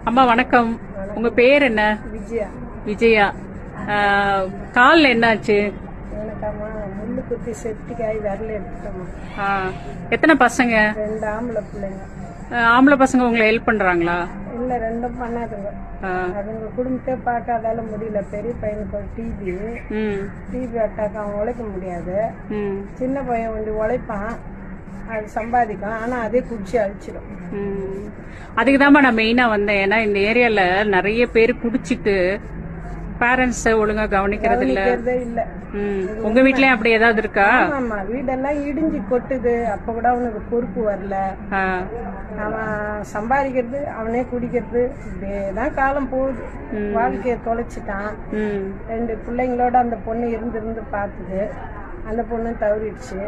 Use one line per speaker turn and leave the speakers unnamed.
அம்மா வணக்கம். உங்க பேர் என்ன?
விஜயா.
விஜயா. காலில் என்னாச்சு?
எனக்காம்மா முள்ளு குத்தி செப்டிக்காய் விரல எடுத்துட்டோம்மா.
எத்தனை பசங்க?
2 ஆம்பளை பிள்ளைங்க.
ஆம்பளை பசங்க உங்களை ஹெல்ப் பண்றாங்களா?
இல்ல, 2 பண்ணாதுங்க. அதுங்க குடும்பத்தை பார்க்காதால முடியல. பெரிய பையனுக்கு ஒரு டிபி அட்டாக், அவன் உழைக்க முடியாது. சின்ன பையன் வந்து உழைப்பான், அது சம்பாதிக்கும், ஆனா அதே குடிச்சு அழிச்சிடும்.
அதுக்குதாம்மா நான் மெயினா வந்தேன். ஏன்னா இந்த ஏரியால நிறைய பேர் குடிச்சிட்டு பேரண்ட்ஸ் ஒழுங்கா கவனிக்கிறது இல்ல. உங்க வீட்லயும் அப்படி ஏதாவது இருக்கா?
ஆமா, வீடெல்லாம் இடிஞ்சு கொட்டுது. அப்ப கூட அவனுக்கு பொறுப்பு வரல. அவன் சம்பாதிக்கிறது, அவனே குடிக்கிறது, இப்படியேதான் காலம் போகுது. வாழ்க்கைய தொலைச்சிட்டான். 2 பிள்ளைங்களோட அந்த பொண்ணு இருந்து பார்த்தது. அந்த பொண்ணு தவறிடுச்சு.